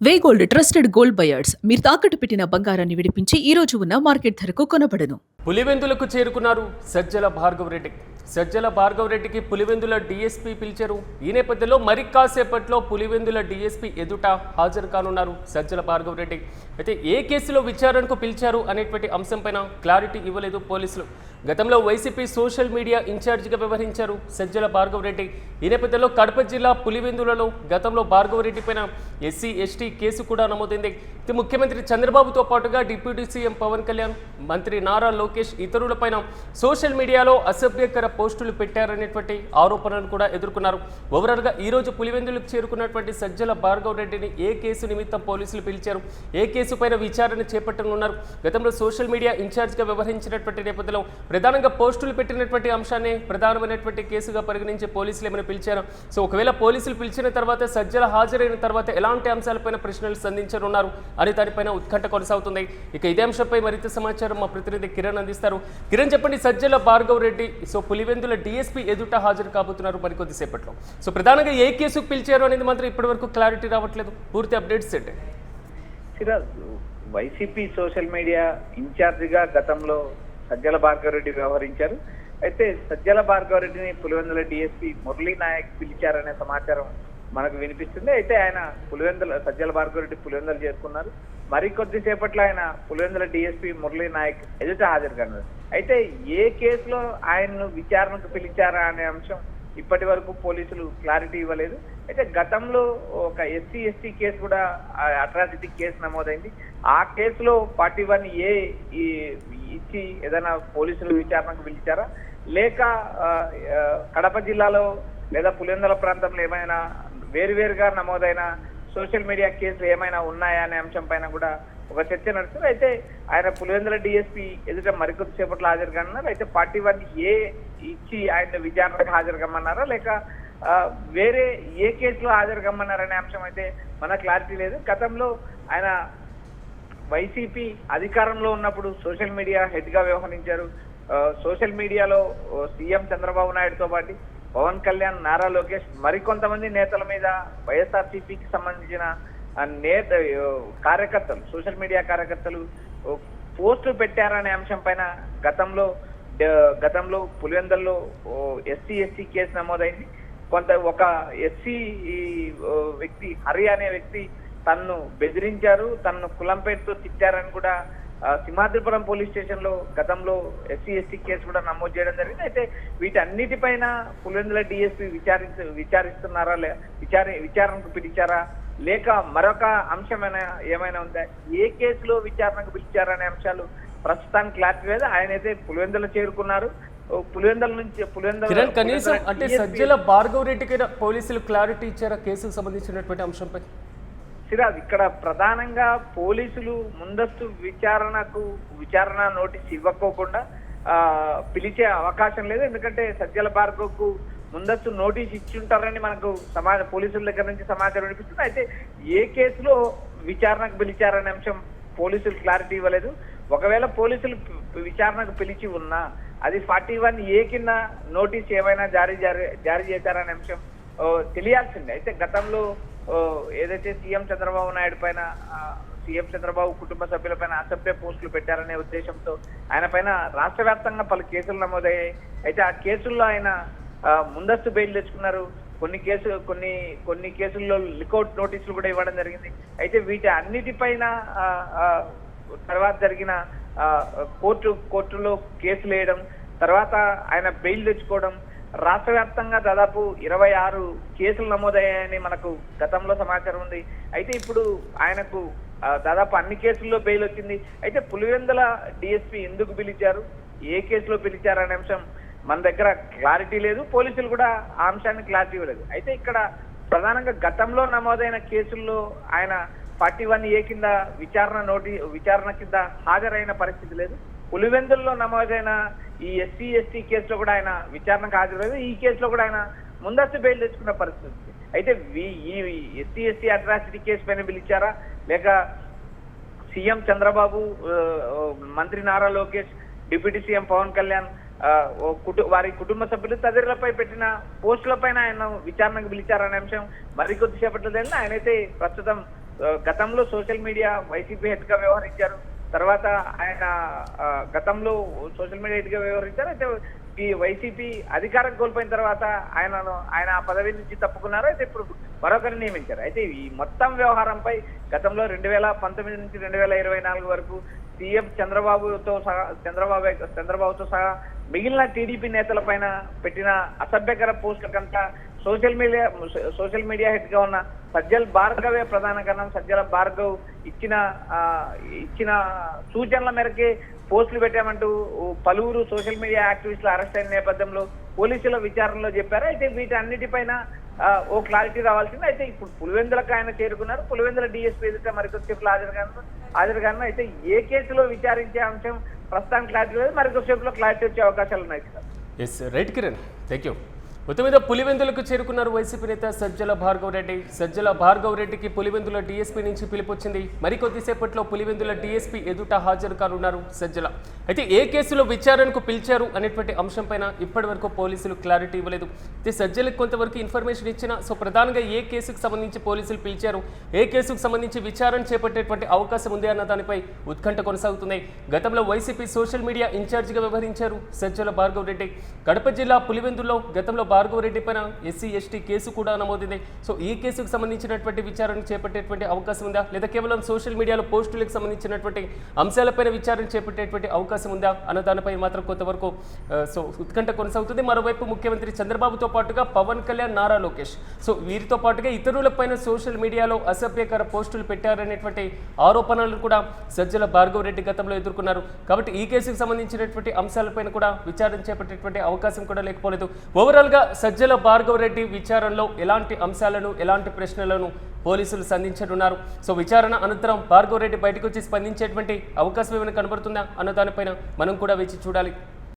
వేగోల్డ్ trusted gold buyers మీరు తాకట్టు పెట్టిన బంగారాన్ని విడిపించి ఈ రోజు ఉన్న మార్కెట్ ధరకు కొనబడను. పులివెందులకు చేరుకున్నారు సజ్జల భార్గవరెడ్డి. సజ్జల భార్గవరెడ్డికి పులివెందుల డీఎస్పీ పిలిచారు. ఈ నేపథ్యంలో మరి కాసేపట్లో పులివెందుల డీఎస్పీ ఎదుట హాజరు కానున్నారు సజ్జల భార్గవరెడ్డి. అయితే ఏ కేసులో విచారణకు పిలిచారు అనేటువంటి అంశంపైన క్లారిటీ ఇవ్వలేదు పోలీసులు. గతంలో వైసీపీ సోషల్ మీడియా ఇన్ఛార్జిగా వ్యవహరించారు సజ్జల భార్గవరెడ్డి. ఈ నేపథ్యంలో కడప జిల్లా పులివెందులలో గతంలో భార్గవరెడ్డి పైన ఎస్సీ ఎస్టీ కేసు కూడా నమోదైంది. ముఖ్యమంత్రి చంద్రబాబుతో పాటుగా డిప్యూటీ సీఎం పవన్ కళ్యాణ్, మంత్రి నారా లోకేష్ ఇతరులపైన సోషల్ మీడియాలో అసభ్యకర పోస్టులు పెట్టారనేటువంటి ఆరోపణలు కూడా ఎదుర్కొన్నారు. ఓవరాల్గా ఈరోజు పులివెందులకు చేరుకున్నటువంటి సజ్జల భార్గవరెడ్డిని ఏ కేసు నిమిత్తం పోలీసులు పిలిచారు, ఏ కేసు పైన విచారణ చేపట్టనున్నారు, గతంలో సోషల్ మీడియా ఇన్ఛార్జ్గా వ్యవహరించినటువంటి నేపథ్యంలో ప్రధానంగా పోస్టులు పెట్టినటువంటి అంశాన్ని ప్రధానమైనటువంటి కేసుగా పరిగణించి పోలీసులు ఏమైనా పిలిచారు. సో ఒకవేళ పోలీసులు పిలిచిన తర్వాత సజ్జల హాజరైన తర్వాత ఎలాంటి అంశాలపైన ప్రశ్నలు సంధించనున్నారు అనే దానిపైన ఉత్కంఠ కొనసాగుతుంది. ఇక ఇదే అంశంపై మరింత సమాచారం మా ప్రతినిధి కిరణ్ అందిస్తారు. కిరణ్, చెప్పండి, సజ్జల భార్గవరెడ్డి సో పులివెందుల డీఎస్పీ ఎదుట హాజరు కాబోతున్నారు మరికొద్దిసేపట్లో. సో ప్రధానంగా ఏ కేసుకు పిలిచారు అనేది మాత్రం ఇప్పటివరకు క్లారిటీ రావట్లేదు. పూర్తి అప్డేట్స్ ఏంటి? వైసీపీ సోషల్ మీడియా ఇన్ఛార్జిగా గతంలో సజ్జల భార్గవరెడ్డి వ్యవహరించారు. అయితే సజ్జల భార్గవరెడ్డిని పులివెందుల డీఎస్పీ మురళీ నాయక్ పిలిచారనే సమాచారం మనకు వినిపిస్తుంది. అయితే ఆయన సజ్జల భార్గవరెడ్డి పులివెందులు చేరుకున్నారు. మరికొద్దిసేపట్లో ఆయన పులివెందుల డీఎస్పీ మురళీ నాయక్ ఎదుట హాజరు కానున్నారు. అయితే ఏ కేసులో ఆయన్ను విచారణకు పిలిచారా అనే అంశం ఇప్పటి వరకు పోలీసులు క్లారిటీ ఇవ్వలేదు. అయితే గతంలో ఒక ఎస్సీ ఎస్టీ కేసు కూడా అట్రాసిటీ కేసు నమోదైంది. ఆ కేసులో 41A ఇచ్చి ఏదైనా పోలీసులు విచారణకు పిలిచారా, లేక కడప జిల్లాలో లేదా పులివెందుల ప్రాంతంలో ఏమైనా వేరువేరుగా నమోదైన సోషల్ మీడియా కేసులు ఏమైనా ఉన్నాయా అనే అంశం పైన కూడా ఒక చర్చ నడుస్తుంది. అయితే ఆయన పులివెందుల డీఎస్పీ ఎదుట మరికొద్ది సేపట్లో హాజరు కానున్నారు. అయితే 41A ఇచ్చి ఆయన విచారణకు హాజరు కమ్మన్నారా, లేక వేరే ఏ కేసులో హాజరు కమ్మన్నారనే అంశం అయితే మన క్లారిటీ లేదు. గతంలో ఆయన వైసీపీ అధికారంలో ఉన్నప్పుడు సోషల్ మీడియా హెడ్ గా వ్యవహరించారు. సోషల్ మీడియాలో సీఎం చంద్రబాబు నాయుడుతో పాటు పవన్ కళ్యాణ్, నారా లోకేష్ మరికొంతమంది నేతల మీద వైఎస్ఆర్సీపీకి సంబంధించిన కార్యకర్తలు, సోషల్ మీడియా కార్యకర్తలు పోస్టులు పెట్టారనే అంశం పైన గతంలో పులివెందుల్లో ఎస్సీ ఎస్టీ కేసు నమోదైంది. ఒక ఎస్సీ వ్యక్తి, హరి అనే వ్యక్తి తన్ను బెదిరించారు, తన్ను కులం పేరుతో తిట్టారని కూడా సింహాద్రిపురం పోలీస్ స్టేషన్ లో గతంలో ఎస్సీ ఎస్టీ కేసు కూడా నమోదు చేయడం జరిగింది. అయితే వీటన్నిటిపైన పులివెందుల డీఎస్పీ విచారిస్తున్నారా, విచారణకు పిలిచారా, లేక మరొక అంశం ఏమైనా ఉందా, ఏ కేసులో విచారణకు పిలిచారనే అంశాలు ప్రస్తుతానికి క్లారిటీ లేదు. ఆయన అయితే పులివెందుల చేరుకున్నారు. కనీసం అంటే సజ్జల భార్గవరెడ్డికి పోలీసులు క్లారిటీ ఇచ్చారా కేసుకు సంబంధించినటువంటి అంశంపై? సిరాజ్, ఇక్కడ ప్రధానంగా పోలీసులు ముందస్తు విచారణ నోటీస్ ఇవ్వకోకుండా పిలిచే అవకాశం లేదు. ఎందుకంటే సజ్జల భార్గవ్కు ముందస్తు నోటీస్ ఇచ్చుంటారని మనకు పోలీసుల దగ్గర నుంచి సమాచారం వినిపిస్తుంది. అయితే ఏ కేసులో విచారణకు పిలిచారనే అంశం పోలీసులు క్లారిటీ ఇవ్వలేదు. ఒకవేళ పోలీసులు విచారణకు పిలిచి ఉన్నా అది 41A కింద నోటీస్ ఏమైనా జారీ చేశారనే అంశం తెలియాల్సిందే. అయితే గతంలో ఏదైతే సీఎం చంద్రబాబు నాయుడు పైన, సీఎం చంద్రబాబు కుటుంబ సభ్యుల పైన అసభ్య పోస్టులు పెట్టారనే ఉద్దేశంతో ఆయన పైన రాష్ట్ర వ్యాప్తంగా పలు కేసులు నమోదయ్యాయి. అయితే ఆ కేసుల్లో ఆయన ముందస్తు బెయిల్ తెచ్చుకున్నారు. కొన్ని కేసుల్లో లికౌట్ నోటీసులు కూడా ఇవ్వడం జరిగింది. అయితే వీటి అన్నిటిపైన తర్వాత జరిగిన కోర్టులో కేసులు వేయడం, తర్వాత ఆయన బెయిల్ తెచ్చుకోవడం, రాష్ట్ర వ్యాప్తంగా దాదాపు 26 కేసులు నమోదయ్యాయని మనకు గతంలో సమాచారం ఉంది. అయితే ఇప్పుడు ఆయనకు దాదాపు అన్ని కేసుల్లో బెయిల్ వచ్చింది. అయితే పులివెందుల డీఎస్పీ ఎందుకు పిలిచారు, ఏ కేసులో పిలిచారు అనే అంశం మన దగ్గర క్లారిటీ లేదు. పోలీసులు కూడా ఆ అంశాన్ని క్లారిటీ ఇవ్వలేదు. అయితే ఇక్కడ ప్రధానంగా గతంలో నమోదైన కేసుల్లో ఆయన 41A కింద విచారణ కింద హాజరైన పరిస్థితి లేదు. పులివెందుల్లో నమోదైన ఈ ఎస్సీ ఎస్టీ కేసులో కూడా ఆయన విచారణకు హాజరలేదు. ఈ కేసులో కూడా ఆయన ముందస్తు బెయిల్ తెచ్చుకున్న పరిస్థితి. అయితే ఈ ఎస్సీ ఎస్టీ అట్రాసిటీ కేసు పైన పిలిచారా, లేక సీఎం చంద్రబాబు, మంత్రి నారా లోకేష్, డిప్యూటీ సీఎం పవన్ కళ్యాణ్ వారి కుటుంబ సభ్యులు తదితరులపై పెట్టిన పోస్టులపైన ఆయన విచారణకు పిలిచారనే అంశం మరికొద్దిసేపట్లో తెలియదు. ఆయనైతే ప్రస్తుతం గతంలో సోషల్ మీడియా వైసీపీ హెడ్ గా వ్యవహరించారు. తర్వాత ఆయన గతంలో సోషల్ మీడియా హెడ్ గా వ్యవహరించారు. అయితే ఈ వైసీపీ అధికారం కోల్పోయిన తర్వాత ఆయన ఆ పదవి నుంచి తప్పుకున్నారు. అయితే ఇప్పుడు మరొకరిని నియమించారు. అయితే ఈ మొత్తం వ్యవహారంపై గతంలో 2019 నుంచి 2024 వరకు సీఎం చంద్రబాబుతో సహా మిగిలిన టీడీపీ నేతల పైన పెట్టిన అసభ్యకర పోస్టులకంతా సోషల్ మీడియా హెడ్ గా ఉన్న సజ్జల భార్గవే ప్రధాన కారణం. సజ్జల భార్గవ్ ఇచ్చిన సూచనల మేరకే పోస్టులు పెట్టామంటూ పలువురు సోషల్ మీడియా యాక్టివిస్టులు అరెస్ట్ అయిన నేపథ్యంలో పోలీసుల విచారణలో చెప్పారు. అయితే వీటన్నిటిపైన ఓ క్లారిటీ రావాల్సింది. అయితే ఇప్పుడు పులివెందులకు ఆయన చేరుకున్నారు. పులివెందుల డిఎస్పీ ఎదుట మరికొద్దిసేపులో హాజరుగాను. అయితే ఏ కేసులో విచారించే అంశం ప్రస్తుతానికి క్లారిటీ లేదు. మరికొద్దిసేపులో క్లారిటీ వచ్చే అవకాశాలు ఉన్నాయి sir. Yes right Kiran, thank you. మొత్తం మీద పులివెందులకు చేరుకున్నారు వైసీపీ నేత సజ్జల భార్గవ రెడ్డి. సజ్జల భార్గవ రెడ్డికి పులివెందుల డీఎస్పీ నుంచి పిలుపొచ్చింది. మరికొద్దిసేపట్లో పులివెందుల డీఎస్పీ ఎదుట హాజరు కానున్నారు సజ్జల. అయితే ఏ కేసులో విచారణకు పిలిచారు అనేటువంటి అంశంపైన ఇప్పటి వరకు పోలీసులు క్లారిటీ ఇవ్వలేదు. అయితే సజ్జలకు కొంతవరకు ఇన్ఫర్మేషన్ ఇచ్చిన ప్రధానంగా ఏ కేసుకు సంబంధించి పోలీసులు పిలిచారు, ఏ కేసుకు సంబంధించి విచారణ చేపట్టేటువంటి అవకాశం ఉంది అన్న దానిపై ఉత్కంఠ కొనసాగుతుంది. గతంలో వైసీపీ సోషల్ మీడియా ఇన్ఛార్జిగా వ్యవహరించారు సజ్జల భార్గవ రెడ్డి. కడప జిల్లా పులివెందుల్లో గతంలో భార్గవ రెడ్డి పైన ఎస్సీ ఎస్టీ కేసు కూడా నమోదైంది. సో ఈ కేసుకు సంబంధించినటువంటి విచారణ చేపట్టేటువంటి అవకాశం ఉందా, లేదా కేవలం సోషల్ మీడియాలో పోస్టులకు సంబంధించినటువంటి అంశాలపైన విచారణ చేపట్టేటువంటి అవకాశం ఉందా అన్న దానిపై మాత్రం కొంతవరకు ఉత్కంఠ కొనసాగుతుంది. మరోవైపు ముఖ్యమంత్రి చంద్రబాబుతో పాటుగా పవన్ కళ్యాణ్, నారా లోకేష్, సో వీరితో పాటుగా ఇతరులపైన సోషల్ మీడియాలో అసభ్యకర పోస్టులు పెట్టారనేటువంటి ఆరోపణలను కూడా సజ్జల భార్గవ రెడ్డి గతంలో ఎదుర్కొన్నారు. కాబట్టి ఈ కేసుకు సంబంధించినటువంటి అంశాలపైన కూడా విచారణ చేపట్టేటువంటి అవకాశం కూడా లేకపోలేదు. ఓవరాల్గా సజ్జల భార్గవ రెడ్డి విచారణలో ఎలాంటి అంశాలను, ఎలాంటి ప్రశ్నలను పోలీసులు సంధించనున్నారు. సో విచారణ అనంతరం భార్గవ రెడ్డి బయటకు వచ్చి స్పందించేటువంటి అవకాశం ఏమైనా కనబడుతుందా అన్న దానిపైన మనం కూడా వేచి చూడాలి.